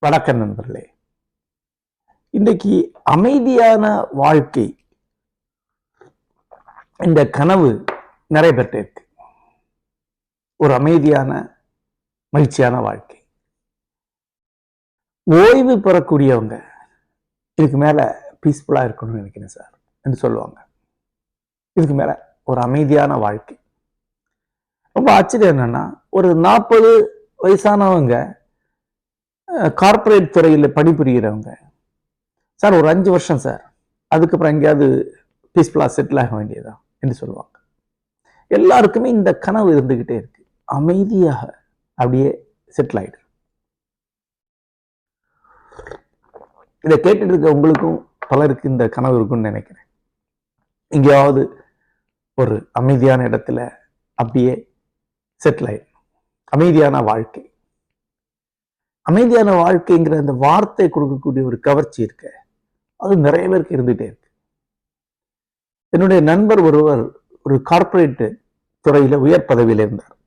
வணக்கம் நண்பர்களே. இன்றைக்கு அமைதியான வாழ்க்கை இந்த கனவு நிறைய பேர்ட்ட இருக்கு. ஒரு அமைதியான மகிழ்ச்சியான வாழ்க்கை. ஓய்வு பெறக்கூடியவங்க இதுக்கு மேல பீஸ்ஃபுல்லா இருக்கணும்னு நினைக்கிறேன் சார் என்று சொல்லுவாங்க. இதுக்கு மேல ஒரு அமைதியான வாழ்க்கை. ரொம்ப ஆச்சரியம் என்னன்னா, ஒரு 40 வயசானவங்க கார்பரேட் துறையில் பணிபுரிகிறவங்க, சார் ஒரு 5 வருஷம் சார், அதுக்கப்புறம் எங்கேயாவது பீஸ்ஃபுல்லாக செட்டில் ஆக வேண்டியதா என்று சொல்லுவாங்க. எல்லாருக்குமே இந்த கனவு இருந்துகிட்டே இருக்கு, அமைதியாக அப்படியே செட்டில் ஆயிடு. இதை கேட்டுட்டு இருக்க உங்களுக்கும் பலருக்கு இந்த கனவு இருக்குன்னு நினைக்கிறேன். எங்கேயாவது ஒரு அமைதியான இடத்துல அப்படியே செட்டில் ஆயிடும். அமைதியான வாழ்க்கை. அமைதியான வாழ்க்கைங்கிற அந்த வார்த்தை கொடுக்கக்கூடிய ஒரு கவர்ச்சி இருக்க, அது நிறைய பேருக்கு இருந்துகிட்டே இருக்கு. என்னுடைய நண்பர் ஒருவர் ஒரு கார்பரேட் துறையில உயர் பதவியில இருந்தார்,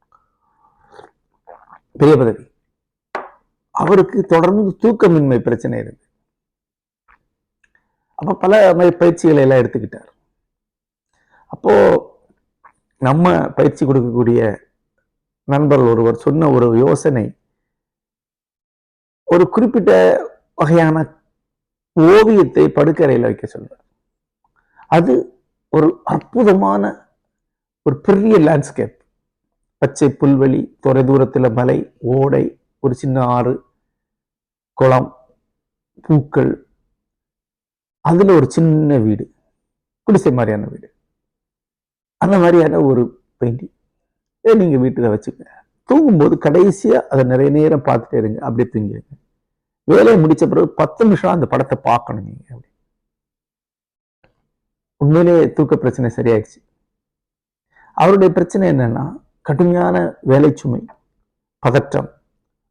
பெரிய பதவி. அவருக்கு தொடர்ந்து தூக்கமின்மை பிரச்சனை இருக்கு. அப்ப பல பயிற்சிகளை எல்லாம் எடுத்துக்கிட்டார். அப்போ நம்ம பயிற்சி கொடுக்கக்கூடிய நண்பர் ஒருவர் சொன்ன ஒரு யோசனை, ஒரு குறிப்பிட்ட வகையான ஓவியத்தை படுக்கறையில் வைக்க சொல்றார். அது ஒரு அற்புதமான ஒரு பெரிய லேண்ட்ஸ்கேப். பச்சை புல்வெளி, தொலை தூரத்துல மலை, ஓடை, ஒரு சின்ன ஆறு, குளம், பூக்கள், அதுல ஒரு சின்ன வீடு, குடிசை மாதிரியான வீடு. அந்த மாதிரியான ஒரு பெயிண்டிங் நீங்க வீட்டுல வச்சுக்க. தூங்கும்போது கடைசியா அதை நிறைய நேரம் பார்த்துட்டே இருங்க, அப்படியே தூங்கிடுங்க. வேலையை முடிச்ச பிறகு 10 நிமிஷம் அந்த படத்தை பார்க்கணும் நீங்க. அப்படி உண்மையிலே தூக்க பிரச்சனை சரியாயிடுச்சு. அவருடைய பிரச்சனை என்னன்னா, கடுமையான வேலை சுமை, பதற்றம்,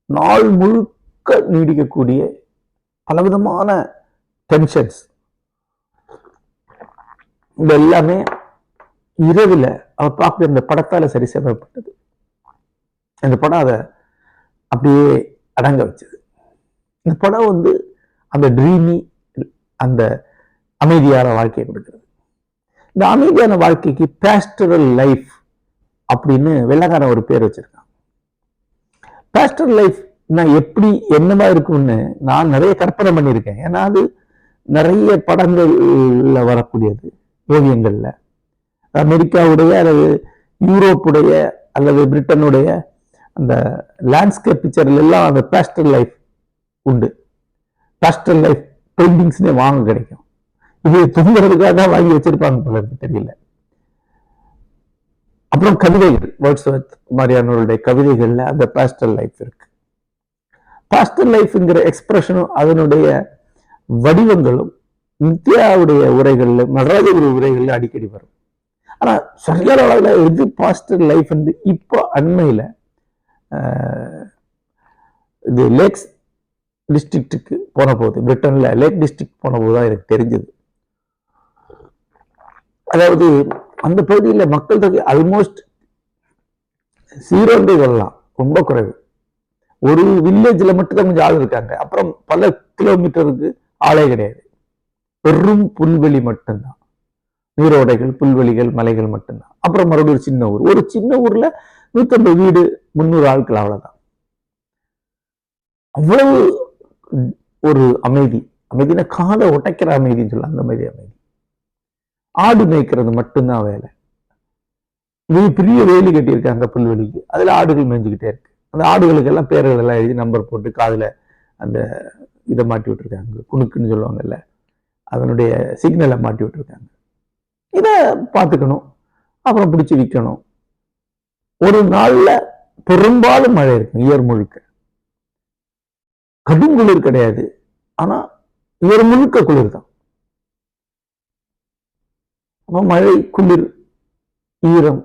நாள் முழுக்க நீடிக்கக்கூடிய பலவிதமான டென்ஷன்ஸ், இது எல்லாமே இரவுல அவர் பார்க்குற இந்த படத்தால சரி செய்யப்பட்டது. இந்த படம் அதை அப்படியே அடங்க வச்சது. இந்த படம் அந்த ட்ரீமி, அந்த அமைதியான வாழ்க்கையை கொடுக்கிறது. இந்த அமைதியான வாழ்க்கைக்கு பாஸ்டரல் லைஃப் அப்படின்னு வெள்ளக்காரன் ஒரு பேர் வச்சிருக்கான். பாஸ்டரல் லைஃப் நான் எப்படி என்னமா இருக்கும்னு நான் நிறைய கற்பனை பண்ணியிருக்கேன். ஏன்னா அது நிறைய படங்கள்ல வரக்கூடியது, ஓவியங்கள்ல. அமெரிக்காவுடைய அல்லது யூரோப்புடைய அல்லது பிரிட்டனுடைய அந்த லேண்ட்ஸ்கேப் பிக்சர்ல எல்லாம் அந்த பாஸ்டரல் லைஃப் உண்டு. பாஸ்டரல் லைஃப் பெயிண்டிங்ஸ்னே வாங்க கிடைக்கும். இது தூங்குறதுக்காக தான் வாங்கி வச்சிருப்பாங்க போல இருக்கு, தெரியல. அப்புறம் கவிதைகள், வேர்ட்ஸ்வொர்த் மாதிரியானவருடைய கவிதைகள்ல அந்த பாஸ்டல் லைஃப் இருக்கு. பாஸ்டல் லைஃப்ங்கிற எக்ஸ்பிரஷனும் அதனுடைய வடிவங்களும் நித்யாவுடைய உரைகள்ல, நடராஜகுரு உரைகள்ல அடிக்கடி வரும். ஆனா சரியான அளவுல எது பாஸ்டல் லைஃப் இப்போ அண்மையில இது லேக்ஸ் டிஸ்ட்ரிக்டுக்கு போன போது, பிரிட்டன்ல லேக் டிஸ்ட்ரிக்ட் போன போதுதான் எனக்கு தெரிஞ்சது. அதாவது அந்த பகுதியில் மக்கள் தொகை ஆல்மோஸ்ட் 0 சொல்லலாம், ரொம்ப குறைவு. ஒரு வில்லேஜ்ல மட்டும்தான் கொஞ்சம் ஆள் இருக்காங்க. அப்புறம் பல கிலோமீட்டருக்கு ஆளே கிடையாது. வெறும் புல்வெளி மட்டும்தான், நீரோடைகள், புல்வெளிகள், மலைகள் மட்டும்தான். அப்புறம் மறுபடியும் ஒரு சின்ன ஊர். ஒரு சின்ன ஊர்ல 150 வீடு, 300 ஆட்கள், அவ்வளவுதான். அவ்வளவு ஒரு அமைதி. அமைதினா காலை உடைக்கிற அமைதின்னு சொல்லலாம், அந்த மாதிரி அமைதி. ஆடு மேய்க்கிறது மட்டும்தான் வேலை. பெரிய வேலி கட்டியிருக்காங்க புல்வெளிக்கு, அதுல ஆடுகள் மேய்ஞ்சுக்கிட்டே இருக்கு. அந்த ஆடுகளுக்கு எல்லாம் பேர்கள் எல்லாம் எழுதி நம்பர் போட்டு காதுல அந்த இதை மாட்டி விட்டுருக்காங்க, குணுக்குன்னு சொல்லுவாங்கல்ல, அதனுடைய சிக்னலை மாட்டி விட்டுருக்காங்க. இதை பார்த்துக்கணும், அப்புறம் பிடிச்சி விற்கணும். ஒரு நாள்ல பெரும்பாலும் மழை இருக்கு, இயர் முழுக்க. கடும் குளிர் கிடையாது, ஆனா இயர் முழுக்க குளிர் தான். மழை, குளிர், ஈரம்,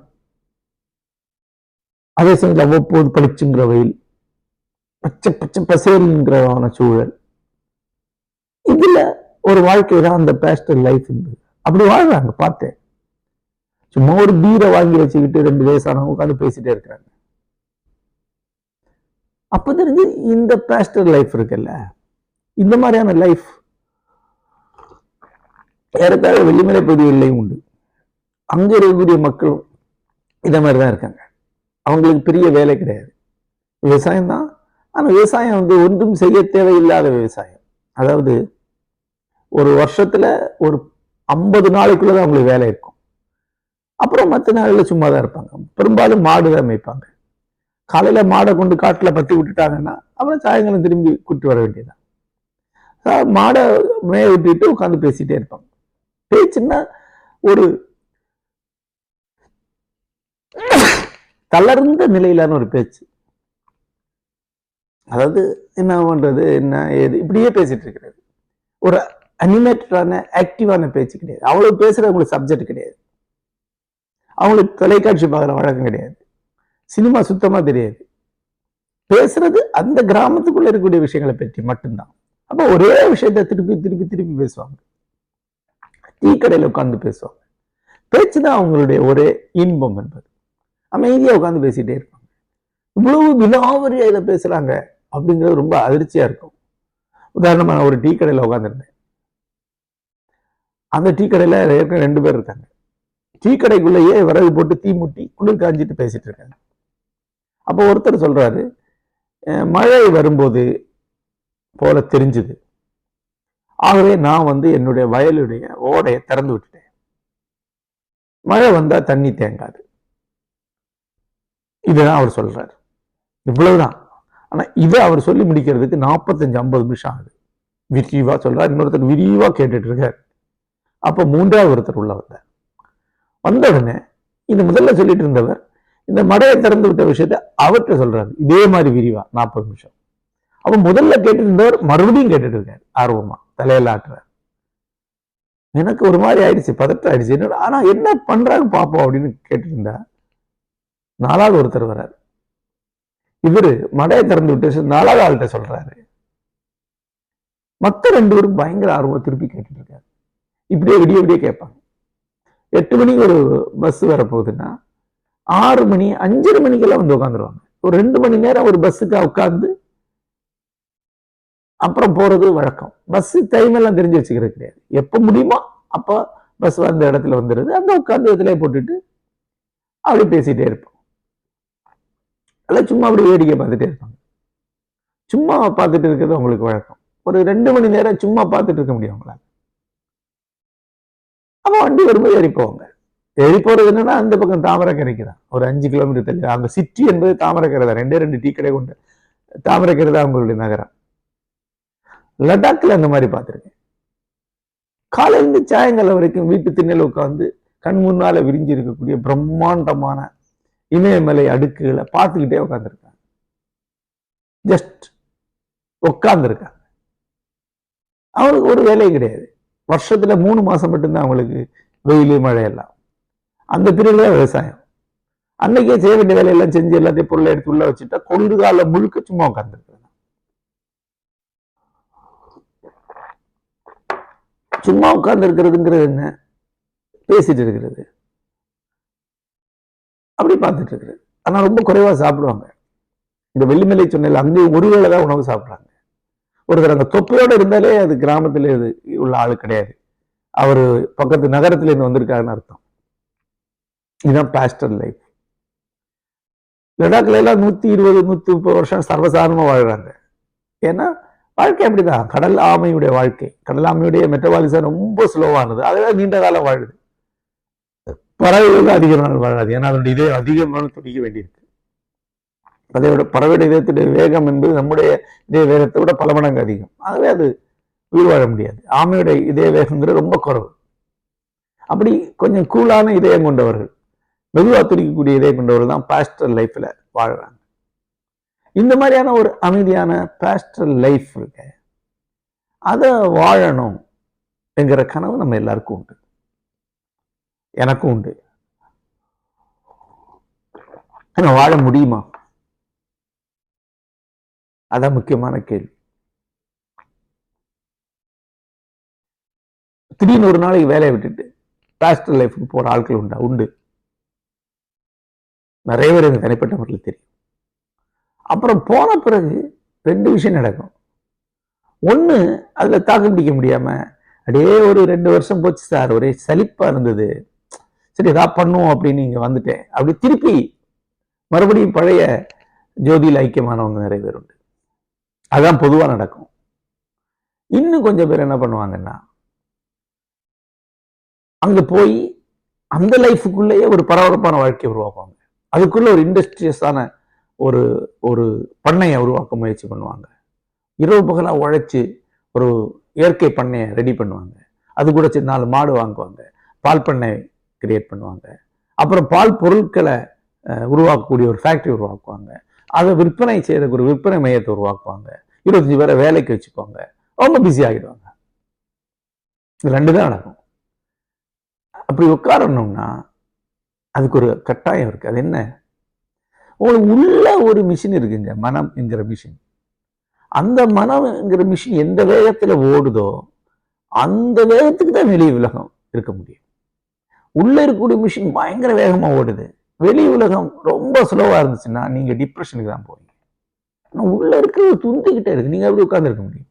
அதே சமயத்தில் அவ்வப்போது பளிச்சுங்கிற வெயில், பச்சை பச்சை பசேல்ங்கிற சூழல். இதுல ஒரு வாழ்க்கை தான் அந்த பாஸ்டல் லைஃப். அப்படி வாழ்றாங்க, பார்த்தேன். சும்மா ஒரு பீரை வாங்கி வச்சுக்கிட்டு 2 வயசானவங்க உட்காந்து பேசிட்டே இருக்கிறாங்க. அப்ப தெரிஞ்சு இந்த பாஸ்டர் லைஃப் இருக்குல்ல, இந்த மாதிரியான லைஃப் ஏறத்தாழ வெள்ளிமலை பகுதிகளிலையும் உண்டு. அங்க இருக்கக்கூடிய மக்களும் இத மாதிரிதான் இருக்காங்க. அவங்களுக்கு பெரிய வேலை கிடையாது, விவசாயம் தான். ஆனா விவசாயம் வந்து ஒன்றும் செய்ய தேவையில்லாத விவசாயம். அதாவது ஒரு வருஷத்துல ஒரு 50 நாளைக்குள்ளதான் அவங்களுக்கு வேலை இருக்கும். அப்புறம் மற்ற நாள்ல சும்மா தான் இருப்பாங்க. பெரும்பாலும் மாடு தான் மேய்ப்பாங்க. காலையில மாடை கொண்டு காட்டுல பத்தி விட்டுட்டாங்கன்னா அப்புறம் சாயங்காலம் திரும்பி கூட்டு வர வேண்டியதுதான். மாடை மேய விட்டுட்டு உட்காந்து பேசிட்டே இருப்பாங்க. பேச்சுன்னா ஒரு தளர்ந்த நிலையிலான ஒரு பேச்சு. அதாவது என்ன பண்றது, என்ன ஏது, இப்படியே பேசிட்டு இருக்கிறது. ஒரு அனிமேட்டடான ஆக்டிவான பேச்சு கிடையாது. அவ்வளவு பேசுறது அவங்களுக்கு சப்ஜெக்ட் கிடையாது. அவங்களுக்கு தொலைக்காட்சி பார்க்குற வழக்கம் கிடையாது. சினிமா சுத்தமா தெரியாது. பேசுறது அந்த கிராமத்துக்குள்ள இருக்கக்கூடிய விஷயங்களை பற்றி மட்டும்தான். அப்ப ஒரே விஷயத்த திருப்பி திருப்பி திருப்பி பேசுவாங்க. டீ கடையில உட்கார்ந்து பேசுவாங்க. பேச்சுதான் அவங்களுடைய ஒரே இன்பம் என்பது. அமைதியா உட்கார்ந்து பேசிட்டே இருப்பாங்க. இவ்வளவு விலாவரியா இதை பேசுறாங்க அப்படிங்கிறது ரொம்ப அதிர்ச்சியா இருக்கும். உதாரணமா நான் ஒரு டீ கடையில உட்காந்துருந்தேன். அந்த டீ கடையில ஏற்கனவே 2 பேர் இருக்காங்க. டீ கடைக்குள்ளேயே விறகு போட்டு தீ மூட்டி குளிர் காஞ்சிட்டு பேசிட்டு இருக்காங்க. அப்போ ஒருத்தர் சொல்றாரு, மழை வரும்போது போல தெரிஞ்சுது, ஆகவே நான் வந்து என்னுடைய வயலுடைய ஓடையை திறந்து விட்டுட்டேன். மழை வந்தா தண்ணி தேங்காது. இதுதான் அவர் சொல்றாரு. இவ்வளவுதான். ஆனா இதை அவர் சொல்லி முடிக்கிறதுக்கு 45-50 நிமிஷம் ஆகுது. விரிவா சொல்றாரு. இன்னொருத்தர் விரிவா கேட்டுட்டு இருக்காரு. அப்ப 3வது ஒருத்தர் உள்ள வந்தார். வந்த உடனே இது முதல்ல சொல்லிட்டு இருந்தவர் இந்த மடையை திறந்து விட்ட விஷயத்த அவர்கிட்ட சொல்றாரு இதே மாதிரி விரிவா 40 நிமிஷம். அப்ப முதல்ல கேட்டுட்டு இருந்தவர் மறுபடியும் கேட்டுட்டு இருக்காரு, ஆர்வமா தலையில ஆட்டுறாரு. எனக்கு ஒரு மாதிரி ஆயிடுச்சு, பதட்டம் ஆயிடுச்சு. என்னடா ஆனா என்ன பண்றாங்க பாப்போம் அப்படின்னு கேட்டு இருந்தா 4வது ஒருத்தர் வர்றாரு. இவரு மடையை திறந்து விட்டு 4வது ஆள்கிட்ட சொல்றாரு. மத்த 2 பேரும் பயங்கர ஆர்வம் திருப்பி கேட்டுட்டு இருக்காரு. இப்படியே விடிய விடிய கேட்பாங்க. 8 மணிக்கு ஒரு பஸ் வரப்போகுதுன்னா 6 மணி 5:30 மணிக்கெல்லாம் வந்து உட்காந்துருவாங்க. ஒரு 2 மணி நேரம் ஒரு பஸ்ஸுக்கு உட்காந்து அப்புறம் போறது வழக்கம். பஸ் டைம் எல்லாம் தெரிஞ்சு வச்சுக்கிறது கிடையாது. எப்ப முடியுமோ அப்ப பஸ் வந்த இடத்துல வந்துடுது. அங்க உட்காந்து இதுல போட்டுட்டு அப்படி பேசிட்டே இருப்போம். அல்ல சும்மா அப்படி வேடிக்கை பார்த்துட்டே இருப்பாங்க. சும்மா பார்த்துட்டு இருக்கிறது உங்களுக்கு வழக்கம். ஒரு 2 மணி நேரம் சும்மா பார்த்துட்டு இருக்க முடியும் உங்களால. அப்ப வண்டி வரும்போது ஏறி போவாங்க. ஏறி போறது என்னன்னா அந்த பக்கம் தாமரைக்கரைக்கு தான். ஒரு 5 கிலோமீட்டர் தள்ளி. அங்க சிட்டி என்பது தாமரைக்கரை தான். 2 டீ கடை கொண்டு தாமரைக்கரை தான் அவங்களுடைய நகரம். லடாக்ல அந்த மாதிரி பார்த்திருக்கேன். காலையிலிருந்து சாயங்காலம் வரைக்கும் வீட்டு திண்ணையில உட்காந்து கண் முன்னால விரிஞ்சு இருக்கக்கூடிய பிரம்மாண்டமான இமயமலை அடுக்குகளை பார்த்துக்கிட்டே உட்காந்துருக்காங்க. ஜஸ்ட் உட்கார்ந்துருக்காங்க. அவங்களுக்கு ஒரு வேலை கிடையாது. வருஷத்துல 3 மாசம் மட்டும்தான் அவங்களுக்கு வெயில் மழை எல்லாம். அந்த பீரியட்ல விவசாயம். அன்னைக்கே செய்ய வேண்டிய வேலையெல்லாம் செஞ்சு எல்லாத்தையும் பொருளை எடுத்து உள்ள வச்சுட்டா கொள்ளுகால முழுக்க சும்மா உட்கார்ந்துருக்காங்க. சும்மா உட்கார்ந்து இருக்கிறதுங்கிறது என்ன? பேசிட்டு இருக்கிறது. அப்படி பார்த்துட்டு இருக்கிறது. ஆனா ரொம்ப குறைவா சாப்பிடுவாங்க. இந்த வெள்ளிமலை சொன்ன அங்கேயும் ஒரு வேளை தான் உணவு சாப்பிடுறாங்க. ஒருத்தர் அங்க தொப்பையோட இருந்தாலே அது கிராமத்துல உள்ள ஆளு கிடையாது. அவரு பக்கத்து நகரத்துல இருந்து வந்திருக்காருன்னு அர்த்தம். இதுதான் பாஸ்டர் லைஃப். லடாக்ல எல்லாம் 120-130 வருஷம் சர்வசாதாரணமா வாழ்றாங்க. ஏன்னா வாழ்க்கை அப்படிதான். கடல் ஆமையுடைய வாழ்க்கை. கடல் ஆமையுடைய மெட்டபாலிசம் ரொம்ப ஸ்லோவானது. அதெல்லாம் நீண்ட காலம் வாழுது. பறவைகள் அதிக நாள் வாழாது. ஏன்னா அதனுடைய இதயம் அதிகமான துடிக்க வேண்டியிருக்கு. அதையோட பறவையுடைய இதயத்துடைய வேகம் என்பது நம்முடைய இதய வேகத்தை விட பல மடங்கு அதிகம். ஆகவே அது உயிர் வாழ முடியாது. ஆமையுடைய இதய வேகங்கிறது ரொம்ப குறைவு. அப்படி கொஞ்சம் கூலான இதயம் கொண்டவர்கள், மெதுவா துடிக்கக்கூடிய இதயம் கொண்டவர்கள் தான் பாஸ்டர் லைஃப்ல வாழ்றாங்க. இந்த மாதிரியான ஒரு அமைதியான பாஸ்டர் லைஃப் இருக்கு. அதை வாழணும் என்கிற கனவு நம்ம எல்லாருக்கும் உண்டு. எனக்கும் உண்டு. வாழ முடியுமா? அதான் முக்கியமான கேள்வி. திடீர்னு ஒரு நாளைக்கு வேலையை விட்டுட்டு பாஸ்டர் லைஃபுக்கு போற ஆட்கள் உண்டு. நிறைய பேர் எனக்கு தனிப்பட்ட முறையில் தெரியும். அப்புறம் போன பிறகு 2 விஷயம் நடக்கும். ஒண்ணு, அதுல தாக்கு பிடிக்க முடியாம அப்படியே ஒரு 2 வருஷம் போச்சு சார், ஒரே சலிப்பா இருந்தது, சரி ஏதா பண்ணுவோம் அப்படின்னு இங்க வந்துட்டேன். அப்படி திருப்பி மறுபடியும் பழைய ஜோதியில் ஐக்கியமானவங்க நிறைய பேர் உண்டு. அதான் பொதுவா நடக்கும். இன்னும் கொஞ்சம் பேர் என்ன பண்ணுவாங்கன்னா, அங்க போய் அந்த லைஃபுக்குள்ளேயே ஒரு பரபரப்பான வாழ்க்கையை உருவாக்குவாங்க. அதுக்குள்ள ஒரு இண்டஸ்ட்ரியஸான ஒரு ஒரு பண்ணையை உருவாக்க முயற்சி பண்ணுவாங்க. இரவு பகலா உழைச்சு ஒரு இயற்கை பண்ணையை ரெடி பண்ணுவாங்க. அது கூட 4 மாடு வாங்குவாங்க, பால் பண்ணை கிரியேட் பண்ணுவாங்க. அப்புறம் பால் பொருட்களை உருவாக்கக்கூடிய ஒரு ஃபேக்டரி உருவாக்குவாங்க. அதை விற்பனை செய்யறதுக்கு ஒரு விற்பனை மையத்தை உருவாக்குவாங்க. 25 பேரை வேலைக்கு வச்சுக்குவாங்க. ரொம்ப பிஸி ஆகிடுவாங்க. இது 2 தான் நடக்கும். அப்படி உட்காரணும்னா அதுக்கு ஒரு கட்டாயம் இருக்கு. அது என்ன? உங்களுக்கு உள்ள ஒரு மிஷின் இருக்குங்க, மனம் என்கிற மிஷின். அந்த மனம்ங்கிற மிஷின் எந்த வேகத்துல ஓடுதோ அந்த வேகத்துக்கு தான் வெளி உலகம் இருக்க முடியும். உள்ள இருக்கக்கூடிய மிஷின் பயங்கர வேகமா ஓடுது, வெளி உலகம் ரொம்ப ஸ்லோவா இருந்துச்சுன்னா நீங்க டிப்ரெஷனுக்கு தான் போவீங்க. உள்ள இருக்கிறது துந்துகிட்டே இருக்கு, நீங்க எப்படி உட்கார்ந்து இருக்க முடியும்?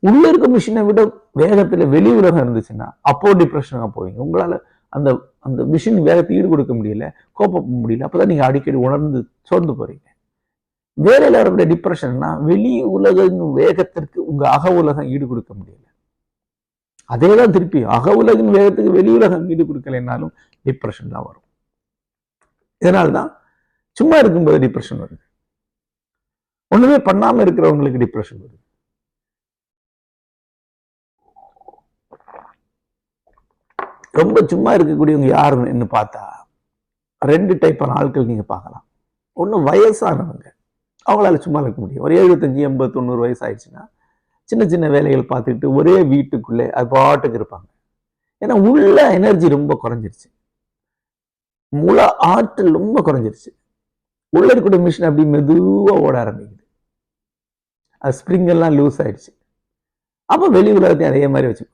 உள்ள இருக்க மிஷினை விட வேகத்துல வெளி உலகம் இருந்துச்சுன்னா அப்போ டிப்ரெஷனுக்கு போவீங்க. உங்களால அந்த அந்த மிஷின் வேகத்தை ஈடு கொடுக்க முடியல, கோப்ப முடியல. அப்பதான் நீங்க அடிக்கடி உணர்ந்து சோர்ந்து போறீங்க. வேலையில வரக்கூடிய டிப்ரெஷன்னா வெளி உலகின் வேகத்திற்கு உங்க அக உலகம் ஈடு கொடுக்க முடியல. அதேதான் திருப்பி அக உலகின் வேகத்துக்கு வெளி உலகம் ஈடு கொடுக்கலைன்னாலும் டிப்ரெஷன் தான் வரும். இதனால்தான் சும்மா இருக்கும்போது டிப்ரெஷன் வருது, ஒண்ணுமே பண்ணாம இருக்கிறவங்களுக்கு டிப்ரெஷன் வருது. ரொம்ப சும்மா இருக்கக்கூடியவங்க யாருன்னு பார்த்தா 2 டைப்பான ஆட்கள் நீங்க பார்க்கலாம். ஒண்ணு வயசானவங்க, அவங்களால சும்மா இருக்க முடியும். ஒரு 75, 80, 90 வயசு ஆயிடுச்சுன்னா சின்ன சின்ன வேலைகள் பார்த்துக்கிட்டு ஒரே வீட்டுக்குள்ளே அது பாட்டுக்கு இருப்பாங்க. ஏன்னா உள்ள எனர்ஜி ரொம்ப குறைஞ்சிருச்சு, முழ ஆற்றல் ரொம்ப குறைஞ்சிருச்சு. உள்ள இருக்கக்கூடிய மிஷின் அப்படி மெதுவா ஓட ஆரம்பிக்குது, அது ஸ்ப்ரிங் எல்லாம் லூஸ் ஆயிடுச்சு. அப்ப வெளி உலகத்தையும் அதே மாதிரி வச்சுக்கோங்க.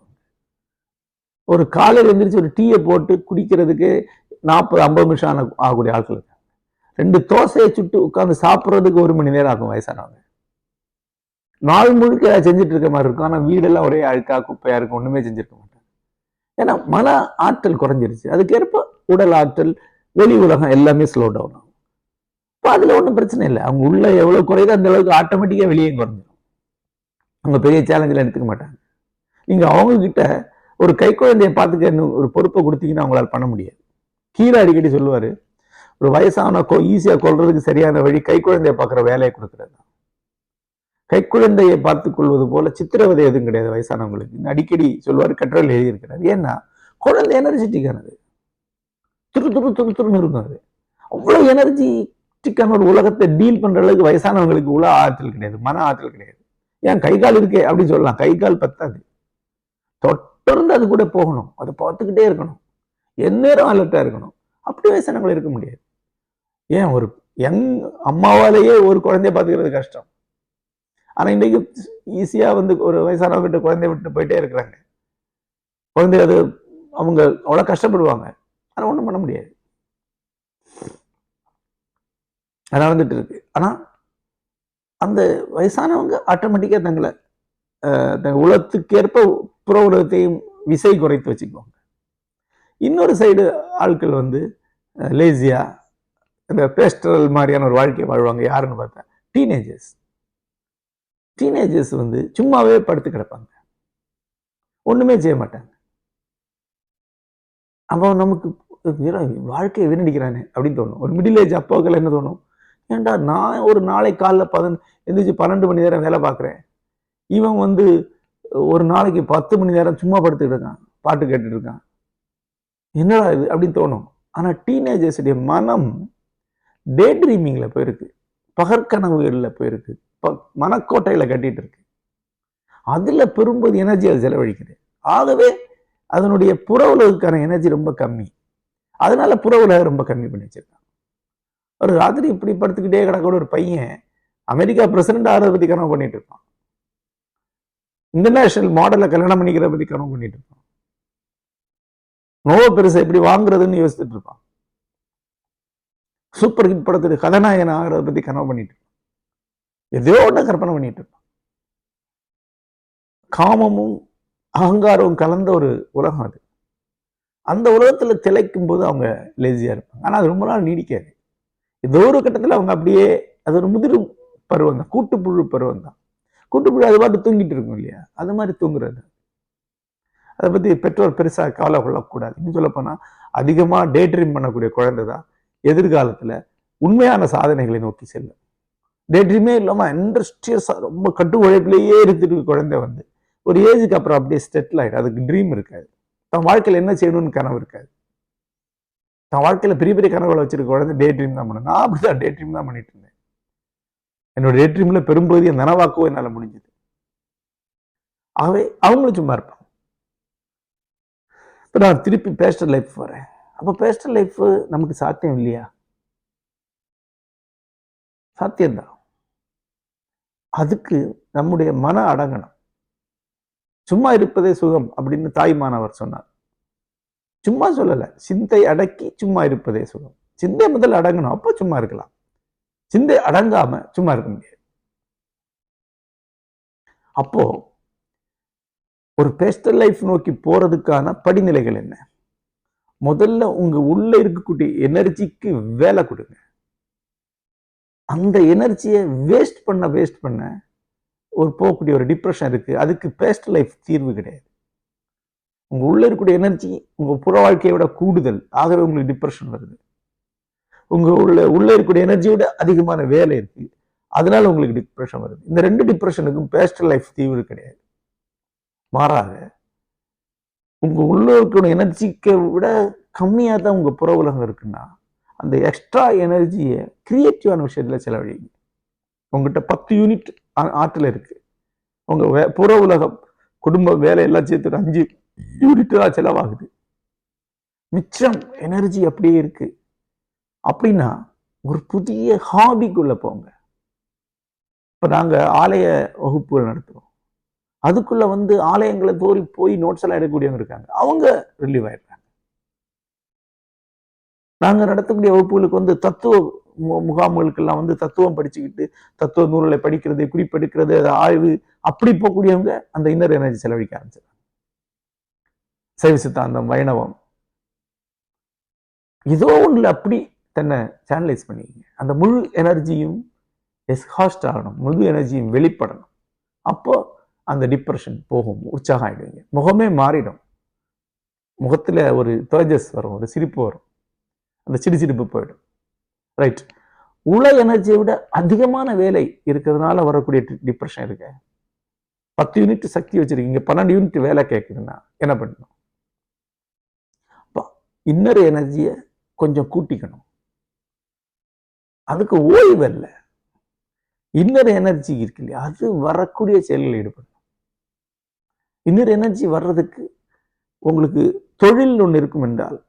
ஒரு காலையில் எழுந்திரிச்சு ஒரு டீயை போட்டு குடிக்கிறதுக்கு 40-50 நிமிஷம் ஆகக்கூடிய ஆட்கள் இருக்காங்க. 2 தோசையை சுட்டு உட்கார்ந்து சாப்பிட்றதுக்கு 1 மணி நேரம் ஆகும் வயசானவங்க. நாள் முழுக்க செஞ்சுட்டு இருக்க மாதிரி இருக்கும். ஆனா வீடெல்லாம் ஒரே அழுக்கா குப்பையா இருக்கும், ஒண்ணுமே செஞ்சிருக்க மாட்டாங்க. ஏன்னா மன ஆற்றல் குறைஞ்சிருச்சு. அதுக்கேற்ப உடல் ஆற்றல், வெளி உலகம் எல்லாமே ஸ்லோ டவுன் ஆகும். இப்போ அதுல ஒன்றும் பிரச்சனை இல்லை. அவங்க உள்ள எவ்வளவு குறையுதோ அந்த அளவுக்கு ஆட்டோமேட்டிக்கா வெளியே குறைஞ்சிடும். அவங்க பெரிய சேலஞ்சில் எடுத்துக்க மாட்டாங்க. நீங்க அவங்க கிட்ட ஒரு கை குழந்தையை பார்த்துக்க ஒரு பொறுப்பை கொடுத்தீங்கன்னா அவங்களால பண்ண முடியாது. கீழே அடிக்கடி சொல்லுவாரு, ஒரு வயசான ஈஸியா கொள்றதுக்கு சரியான வழி கை குழந்தையை பார்க்குற வேலையை கொடுக்கறது. கைக்குழந்தையை பார்த்துக் கொள்வது போல சித்திரவதை எதுவும் கிடையாது வயசானவங்களுக்கு அடிக்கடி சொல்லுவார். கட்டுரையில் எழுதியிருக்கிறார். ஏன்னா குழந்தை எனர்ஜெட்டிக்கானது, துரு துரு துரு துருன்னு இருக்கும். அது அவ்வளவு எனர்ஜெட்டிக்கான ஒரு உலகத்தை டீல் பண்ற அளவுக்கு வயசானவங்களுக்கு உள்ள ஆற்றல் கிடையாது, மன ஆற்றல் கிடையாது. ஏன் கை கால் இருக்கே அப்படின்னு சொல்லலாம், கை கால் பத்தாது. தொடர்ந்து அது கூட போகணும், அதை பார்த்துக்கிட்டே இருக்கணும், எந்நேரம் அலர்ட்டா இருக்கணும். அப்படி வயசானவங்களை இருக்க முடியாது. ஏன் ஒரு யங் அம்மாவாலேயே ஒரு குழந்தைய பார்த்துக்கிறது கஷ்டம். ஆனா இன்னைக்கு ஈஸியா ஒரு வயசானவங்க கிட்ட குழந்தைய விட்டு போயிட்டே இருக்கிறாங்க. குழந்தை அது அவங்க அவ்வளவு கஷ்டப்படுவாங்க, ஆனா ஒண்ணும் பண்ண முடியாது. அது நடந்துட்டு இருக்கு. ஆனா அந்த வயசானவங்க ஆட்டோமேட்டிக்கா தங்களை உலகத்துக்கேற்ப புற உலகத்தையும் விசை குறைத்து வச்சுக்குவாங்க. இன்னொரு சைடு ஆட்கள் லேசியா இந்த பேஸ்டரல் மாதிரியான ஒரு வாழ்க்கையை வாழ்வாங்க. யாருன்னு பார்த்தா டீனேஜர்ஸ். டீனேஜர்ஸ் சும்மாவே படுத்து கிடப்பாங்க, ஒண்ணுமே செய்ய மாட்டாங்க. அப்போ நமக்கு வாழ்க்கையை வீணடிக்கிறானே அப்படின்னு தோணும். ஒரு மிடில் ஏஜ் அப்பாக்கள் என்ன தோணும், ஏன்டா நான் ஒரு நாளை காலைல எந்திரிச்சு 12 மணி நேரம் வேலை பார்க்குறேன், இவன் ஒரு நாளைக்கு 10 மணி நேரம் சும்மா படுத்துக்கிட்டு இருக்கான், பாட்டு கேட்டுட்டு இருக்கான், என்னடா இது அப்படின்னு தோணும். ஆனா டீனேஜர்ஸுடைய மனம் டே ட்ரீமிங்ல போயிருக்கு, பகற்கனவுகள்ல போயிருக்கு, மனக்கோட்டையில கட்டிட்டு இருக்கு. அதுல பெரும்போது எனர்ஜி அது செலவழிக்குது. ஆகவே அதனுடைய புற உலகுக்கான எனர்ஜி ரொம்ப கம்மி. அதனால புற உலகம் ரொம்ப கம்மி பண்ணி வச்சிருக்கான். ஒரு ராத்திரி இப்படி படுத்துக்கிட்டே கிடக்கூட ஒரு பையன் அமெரிக்கா பிரசிடென்ட் ஆகிறத பத்தி கனவு பண்ணிட்டு இருப்பான், இன்டர்நேஷனல் மாடலை கல்யாணம் பண்ணிக்கிறத பத்தி கனவு பண்ணிட்டு இருப்பான், நோவ பெருசை எப்படி வாங்குறதுன்னு யோசிச்சுட்டு இருப்பான். சூப்பர் ஹிட் படத்துக்கு கதாநாயகன் ஆகிறத பத்தி கனவு பண்ணிட்டு எதையோ ஒன்று கற்பனை பண்ணிட்டு இருப்பான். காமமும் அகங்காரமும் கலந்த ஒரு உலகம் அது. அந்த உலகத்துல திளைக்கும் போது அவங்க லேசியா இருப்பாங்க. ஆனா அது ரொம்ப நாள் நீடிக்காது. ஏதோ ஒரு கட்டத்துல அவங்க அப்படியே, அது ஒரு முதிர் பருவம் தான், கூட்டுப்புழு பருவம் தான். கூட்டுப்புழு அது பாட்டு தூங்கிட்டு இருக்கும் இல்லையா, அது மாதிரி தூங்குறது. அதை பத்தி பெற்றோர் பெருசா கவலை கொள்ளக்கூடாது. இன்னும் சொல்ல போனா அதிகமா டே ட்ரீம் பண்ணக்கூடிய குழந்தை தான் எதிர்காலத்துல உண்மையான சாதனைகளை நோக்கி செல்லும். டே ட்ரீமே இல்லாம இண்டஸ்ட்ரியஸா ரொம்ப கட்டு உழைப்பிலேயே இருந்துட்டு குழந்தை வந்து ஒரு ஏஜுக்கு அப்புறம் அப்படியே செட்டில் ஆயிடும். அதுக்கு ட்ரீம் இருக்காது. தன் வாழ்க்கையில் என்ன செய்யணும்னு கனவு இருக்காது. தன் வாழ்க்கையில பெரிய பெரிய கனவுகளை வச்சிருக்க குழந்தை டே ட்ரீம் தான் பண்ணணும். நான் அப்படிதான் டே ட்ரீம் தான் பண்ணிட்டு இருந்தேன். என்னோட டே ட்ரீம்ல பெரும்பகுதியை நனவாக்கவும் என்னால முடிஞ்சது. ஆகவே அவங்களும் சும்மா இருப்பாங்க. இப்போ நான் திருப்பி பேஸ்டல் லைஃப் வரேன். அப்போ பேஸ்டல் லைஃப் நமக்கு சாத்தியம் இல்லையா? சாத்தியம்தான். அதுக்கு நம்முடைய மன அடங்கணும். சும்மா இருப்பதே சுகம் அப்படின்னு தாய்மானவர் சொன்னார். சும்மா சொல்லல, சிந்தை அடக்கி சும்மா இருப்பதே சுகம். சிந்தை முதல்ல அடங்கணும், அப்போ சும்மா இருக்கலாம். சிந்தை அடங்காம சும்மா இருக்க முடியாது. அப்போ ஒரு பேஸ்டல் லைஃப் நோக்கி போறதுக்கான படிநிலைகள் என்ன? முதல்ல உங்க உள்ள இருக்கக்கூடிய எனர்ஜிக்கு வேலை கொடுங்க. அந்த எனர்ஜியை வேஸ்ட் பண்ண ஒரு போகக்கூடிய ஒரு டிப்ரெஷன் இருக்கு. அதுக்கு பேஸ்டல் லைஃப் தீர்வு கிடையாது. உங்க உள்ள இருக்கக்கூடிய எனர்ஜி உங்க புற வாழ்க்கையை விட கூடுதல், ஆகவே உங்களுக்கு டிப்ரெஷன் வருது. உங்க உள்ள இருக்கக்கூடிய எனர்ஜியை விட அதிகமான வேலை இருக்கு, அதனால உங்களுக்கு டிப்ரெஷன் வருது. இந்த ரெண்டு டிப்ரெஷனுக்கும் பேஸ்டல் லைஃப் தீர்வு கிடையாது. மாறாக உங்க உள்ள இருக்கக்கூடிய எனர்ஜிக்கு விட கம்மியா தான் உங்க புற உலகம் இருக்குன்னா, அந்த எக்ஸ்ட்ரா எனர்ஜியை கிரியேட்டிவான விஷயத்துல செலவழிங்க. உங்ககிட்ட 10 யூனிட் ஆற்றல் இருக்கு. உங்க புற உலகம், குடும்ப வேலை எல்லாம் சேர்த்து 5 யூனிட் தான் செலவாகுது. மிச்சம் எனர்ஜி அப்படியே இருக்கு அப்படின்னா ஒரு புதிய ஹாபிக்குள்ள போங்க. இப்ப நாங்க ஆலய வகுப்புகள் நடத்துறோம். அதுக்குள்ள வந்து ஆலயங்களை தோறி போய் நோட்ஸ் எல்லாம் எடுக்கக்கூடியவங்க இருக்காங்க. அவங்க ரிலீவ் ஆயிடுறாங்க. நாங்க நடத்தக்கூடிய வகுப்புகளுக்கு வந்து தத்துவ முகாம்களுக்கெல்லாம் வந்து தத்துவம் படிச்சுக்கிட்டு தத்துவ நூல்களை படிக்கிறது, குறிப்பெடுக்கிறது, ஆய்வு அப்படி போகக்கூடியவங்க அந்த இன்னர் எனர்ஜி செலவழிக்க ஆரம்பிச்சிருக்காங்க. சைவ சித்தாந்தம், வைணவம், ஏதோ ஒண்ணுல அப்படி தன்னை சேனலைஸ் பண்ணிக்கங்க. அந்த முழு எனர்ஜியும் எஸ்ஹாஸ்ட் ஆகணும், முழு எனர்ஜியும் வெளிப்படணும். அப்போ அந்த டிப்ரெஷன் போகும், உற்சாகம் ஆயிடுவீங்க, முகமே மாறிடும். முகத்துல ஒரு தேஜஸ் வரும், ஒரு சிரிப்பு வரும், அந்த சிரிப்பு போயிடும். ரைட். உள்ள எனர்ஜியை விட அதிகமான வேலை இருக்கிறதுனால வரக்கூடிய டிப்ரெஷன் இருக்கு. 10 யூனிட் சக்தி வச்சிருக்கீங்க, 12 யூனிட் வேலை கேட்குதுன்னா என்ன பண்ணணும்? இன்னர் எனர்ஜியை கொஞ்சம் கூட்டிக்கணும். அதுக்கு ஓய்வு அல்ல, இன்னர் எனர்ஜி இருக்கு இல்லையா, அது வரக்கூடிய செயல்களில் ஈடுபடணும். இன்னர் எனர்ஜி வர்றதுக்கு உங்களுக்கு தொழில் ஒன்று இருக்கும் என்றால்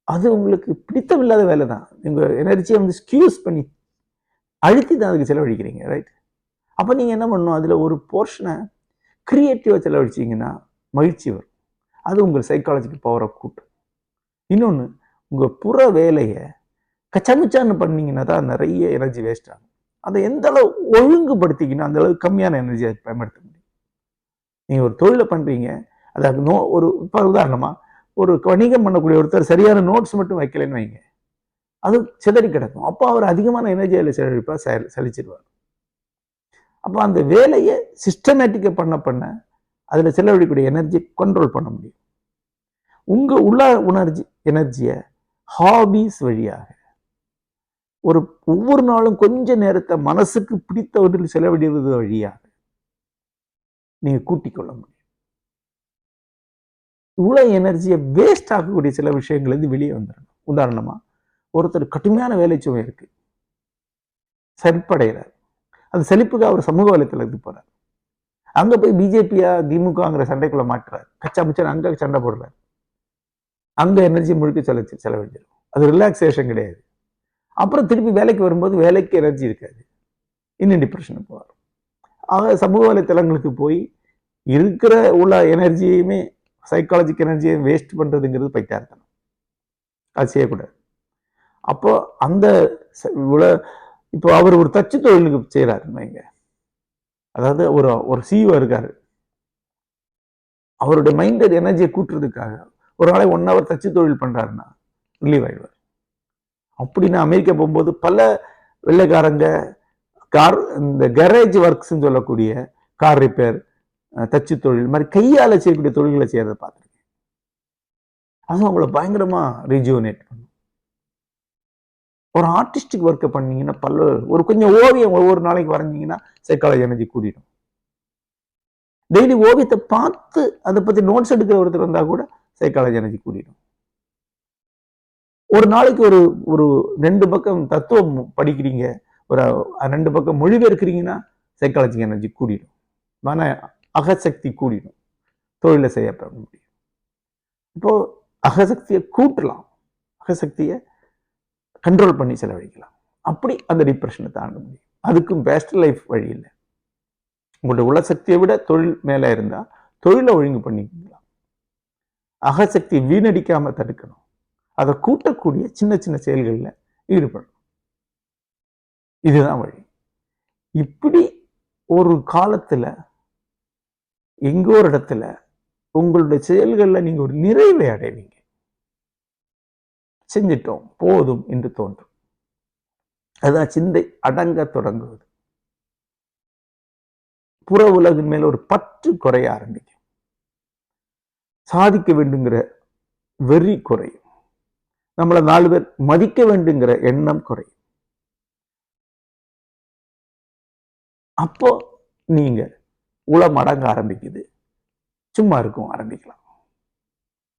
அது உங்களுக்கு பிடித்தமில்லாத வேலை தான். உங்க எனர்ஜியை வந்து ஸ்கியூஸ் பண்ணி அழுத்தி தான் அதுக்கு செலவழிக்கிறீங்க. ரைட். அப்போ நீங்க என்ன பண்ணணும்? அதுல ஒரு போர்ஷனை கிரியேட்டிவா செலவழிச்சிங்கன்னா மகிழ்ச்சி வரும். அது உங்கள் சைக்காலஜிக்கு பவரை கூட்டும். இன்னொன்று, உங்க புற வேலையை கச்சமுச்சான்னு பண்ணீங்கன்னா தான் நிறைய எனர்ஜி வேஸ்ட் ஆகும். அதை எந்த அளவு ஒழுங்குபடுத்திக்கணும், அந்த அளவுக்கு கம்மியான எனர்ஜியை பயன்படுத்த முடியும். நீங்க ஒரு தொழிலை பண்றீங்க, அது ஒரு உதாரணமா ஒரு வணிகம் பண்ணக்கூடிய ஒருத்தர் சரியான நோட்ஸ் மட்டும் வைக்கலன்னு வைங்க, அது சிதறி கிடக்கும். அப்போ அவர் அதிகமான எனர்ஜியில் செலவழிப்பார், சலிச்சிருவார். அப்போ அந்த வேலையை சிஸ்டமேட்டிக்கா பண்ண அதுல செலவழிக்கூடிய எனர்ஜி கண்ட்ரோல் பண்ண முடியும். உங்க உள்ள எனர்ஜியை ஹாபிஸ் வழியாக ஒவ்வொரு நாளும் கொஞ்ச நேரத்தை மனசுக்கு பிடித்தவற்றில் செலவிடுவது வழியாக நீங்க கூட்டிக் கொள்ள முடியும். இவ்வளவு எனர்ஜியை வேஸ்ட் ஆகக்கூடிய சில விஷயங்கள் இருந்து வெளியே வந்துடணும். உதாரணமா, ஒருத்தர் கடுமையான வேலை சுமை இருக்கு, செழிப்படைகிறார். அந்த செழிப்புக்கு அவர் சமூக வலைத்தளத்துக்கு போறார். அங்க போய் பிஜேபியா திமுகங்கிற சண்டைக்குள்ள மாட்டுறாரு, கச்சா முச்சா அங்க சண்டை போடுறாரு. அங்க எனர்ஜி முழுக்க செலவழிச்சிடும். அது ரிலாக்ஸேஷன் கிடையாது. அப்புறம் திருப்பி வேலைக்கு வரும்போது வேலைக்கு எனர்ஜி இருக்காது, இன்னும் டிப்ரெஷனுக்கு போவார். ஆக சமூக வலைத்தளங்களுக்கு போய் இருக்கிற உள்ள எனர்ஜியுமே, சைக்காலஜிக் எனர்ஜியை வேஸ்ட் பண்றதுங்கிறது பைத்தியார்த்தனம். அது செய்யக்கூடாது. அப்போ அந்த இப்போ அவர் ஒரு தச்சு தொழிலுக்கு செய்யறாருங்க. அதாவது ஒரு CEO இருக்காரு. அவருடைய மைண்டட் எனர்ஜியை கூட்டுறதுக்காக ஒரு நாளை 1 hour தச்சு தொழில் பண்றாருன்னா ரிலீவ் ஆயிடுவார். அப்படின்னு அமெரிக்கா போகும்போது பல வெள்ளைக்காரங்க இந்த கேரேஜ் ஒர்க்ஸ் சொல்லக்கூடிய கார் ரிப்பேர், தச்சு தொழில் மாதிரி கையால செய்யக்கூடிய தொழில்களை செய்யறதை பார்த்துருக்கேன். அதுவும் அவங்கள பயங்கரமா ரிஜுவனேட் பண்ணும். ஒரு ஆர்டிஸ்டிக் ஒர்க்கை பண்ணீங்கன்னா ஒரு கொஞ்சம் ஓவியம் ஒவ்வொரு நாளைக்கு வரைஞ்சிங்கன்னா சைக்காலஜி எனர்ஜி கூட்டிடும். டெய்லி ஓவியத்தை பார்த்து அதை பத்தி நோட்ஸ் எடுக்கிற ஒருத்தர் வந்தா கூட சைக்காலஜி எனர்ஜி கூட்டிடும். ஒரு நாளைக்கு ஒரு 2 பக்கம் தத்துவம் படிக்கிறீங்க, ஒரு 2 பக்கம் மொழிபெயர்க்கிறீங்கன்னா சைக்காலஜி எனர்ஜி கூடிடும். மன அகசக்தி கூடிடும். தொழிலை செய்ய முடியும். இப்போ அகசக்தியை கூட்டலாம், அகசக்தியை கண்ட்ரோல் பண்ணி செலவழிக்கலாம். அப்படி அந்த டிப்ரெஷனை தாண்ட முடியும். அதுக்கும் பெஸ்ட் லைஃப் வழி இல்லை. உங்களுடைய உள்ள சக்தியை விட தொழில் மேல இருந்தா தொழிலை ஒழுங்கு பண்ணிக்கலாம். அகசக்தியை வீணடிக்காம தடுக்கணும். அதை கூட்டக்கூடிய சின்ன சின்ன செயல்களில் ஈடுபடணும். இதுதான் வழி. இப்படி ஒரு காலத்துல எங்கோ ஒரு இடத்துல உங்களுடைய செயல்களில் நீங்க ஒரு நிறைவை அடைவீங்க. செஞ்சிட்டோம் போதும் என்று தோன்றும். அதுதான் சிந்தை அடங்க தொடங்குவது. புற உலகின் மேல ஒரு பற்று குறைய ஆரம்பிக்கும். சாதிக்க வேண்டுங்கிற வெறி குறையும். நம்மளை 4 பேர் மதிக்க வேண்டுங்கிற எண்ணம் குறையும். அப்போ நீங்க உளம் அடங்க ஆரம்பிக்குது. சும்மா இருக்கும் ஆரம்பிக்கலாம்.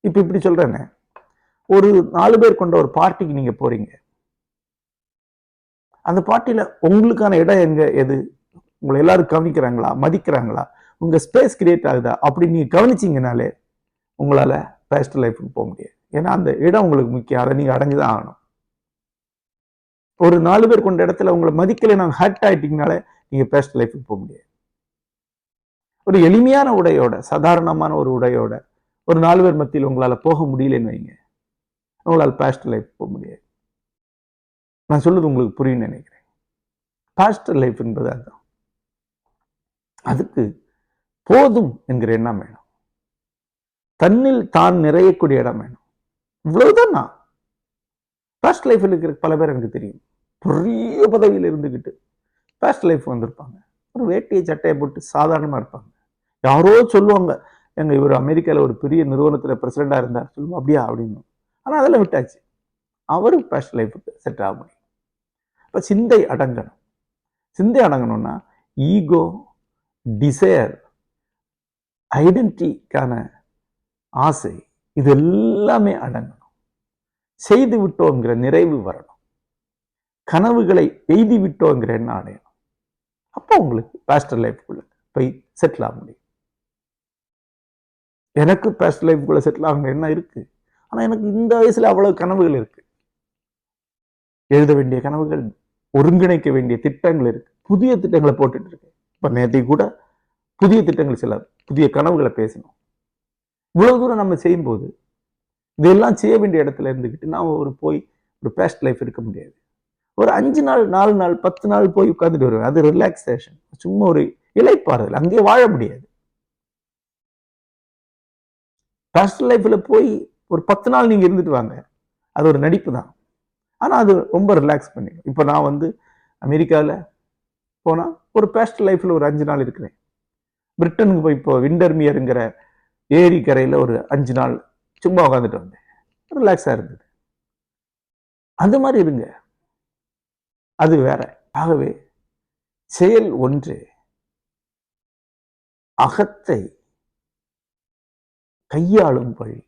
இப்ப இப்படி சொல்றேன்னு, ஒரு 4 பேர் கொண்ட ஒரு பார்ட்டிக்கு நீங்க போறீங்க. அந்த பார்ட்டியில உங்களுக்கான இடம் எது? உங்களை எல்லாரும் கவனிக்கிறாங்களா, மதிக்கிறாங்களா, உங்க ஸ்பேஸ் கிரியேட் ஆகுதா அப்படி நீங்க கவனிச்சீங்கனாலே உங்களால பெஸ்ட் லைஃபுக்கு போக முடியாது. ஏன்னா அந்த இடம் உங்களுக்கு முக்கியம். அதை நீங்க அடைஞ்சுதான் ஆகணும். ஒரு 4 பேர் கொண்ட இடத்துல உங்களை மதிக்கலை, நாங்க ஹர்ட் ஆயிட்டீங்கனாலே நீங்க பெஸ்ட் லைஃபுக்கு போக முடியாது. ஒரு எளிமையான உடையோட, சாதாரணமான ஒரு உடையோட ஒரு 4 பேர் மத்தியில் உங்களால போக முடியலன்னு வைங்க, உங்களால் பெஸ்ட் லைஃப் போக முடியாது. நான் சொல்றது உங்களுக்கு புரியும் நினைக்கிறேன். பெஸ்ட் லைஃப் என்பது அதுதான். அதுக்கு போதும் என்கிற எண்ணம் வேணும். தன்னில் தான் நிறையக்கூடிய இடம் வேணும். இவ்வளவுதான். நான் பெஸ்ட் லைஃப்ல இருக்கிற பல பேர் எனக்கு தெரியும். பெரிய பதவியில் இருந்துகிட்டு பெஸ்ட் லைஃப் வந்திருப்பாங்க. ஒரு வேட்டியை சட்டையை போட்டு சாதாரணமா இருப்பாங்க. யாரோ சொல்லுவாங்க, எங்க இவர் அமெரிக்காவில் ஒரு பெரிய நிறுவனத்துல பிரசிடண்டா இருந்தார் சொல்லுவோம். அப்படியா அப்படின்னு. ஆனா அதெல்லாம் விட்டாச்சு. அவரும் பெஸ்ட் லைஃபுக்கு செட் ஆக முடியும். இப்ப சிந்தை அடங்கணும். சிந்தை அடங்கணும்னா ஈகோ, டிசையர், ஐடென்டிட்டிக்கான ஆசை, இது எல்லாமே அடங்கணும். செய்து விட்டோங்கிற நிறைவு வரணும். கனவுகளை எய்தி விட்டோங்கிற எண்ணம் அடையணும். அப்போ உங்களுக்கு பெஸ்ட் லைஃப்குள்ள போய் செட்டில் ஆக முடியும். எனக்கு பெஸ்ட் லைஃப்குள்ள செட்டில் ஆகுங்க என்ன இருக்கு. ஆனா எனக்கு இந்த வயசுல அவ்வளவு கனவுகள் இருக்கு. எழுத வேண்டிய கனவுகள், ஒருங்கிணைக்க வேண்டிய திட்டங்கள் இருக்கு. புதிய திட்டங்களை போட்டுட்டு இருக்கு. இப்ப நேற்று கூட புதிய திட்டங்கள், சில புதிய கனவுகளை பேசணும். இவ்வளவு தூரம் நம்ம செய்யும்போது இதெல்லாம் செய்ய வேண்டிய இடத்துல இருந்துக்கிட்டு நான் போய் ஒரு பெஸ்ட் லைஃப் இருக்க முடியாது. ஒரு 5 நாள், 4 நாள், 10 நாள் போய் உட்கார்ந்துட்டு வருவேன். அது ரிலாக்ஸேஷன், சும்மா ஒரு இளைப்பாறுதல். அங்கேயே வாழ முடியாது. பெஸ்ட் லைஃப்ல போய் ஒரு 10 நாள் நீங்க இருந்துட்டு வாங்க, அது ஒரு நடிப்பு தான். ஆனா அது ரொம்ப ரிலாக்ஸ் பண்ணிடும். இப்போ நான் அமெரிக்காவில் போனா ஒரு பெஸ்ட் லைஃப்ல ஒரு 5 நாள் இருக்கிறேன். பிரிட்டனுக்கு போய் இப்போ விண்டர்மியருங்கிற ஏரி கரையில ஒரு 5 நாள் சும்மா உட்காந்துட்டு வந்தேன். ரிலாக்ஸா இருந்தது. அந்த மாதிரி இருங்க. அது வேற. ஆகவே செயல் ஒன்று. அகத்தை கையாளும் வழி.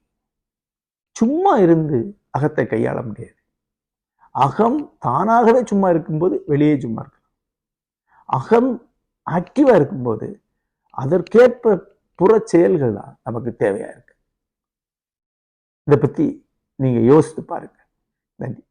சும்மா இருந்து அகத்தை கையாள முடியாது. அகம் தானாகவே சும்மா இருக்கும்போது வெளியே சும்மா இருக்கலாம். அகம் ஆக்டிவா இருக்கும்போது அதற்கேற்ப புற செயல்கள் தான் நமக்கு தேவையா இருக்கு. இதை பத்தி நீங்க யோசித்து பாருங்க. நன்றி.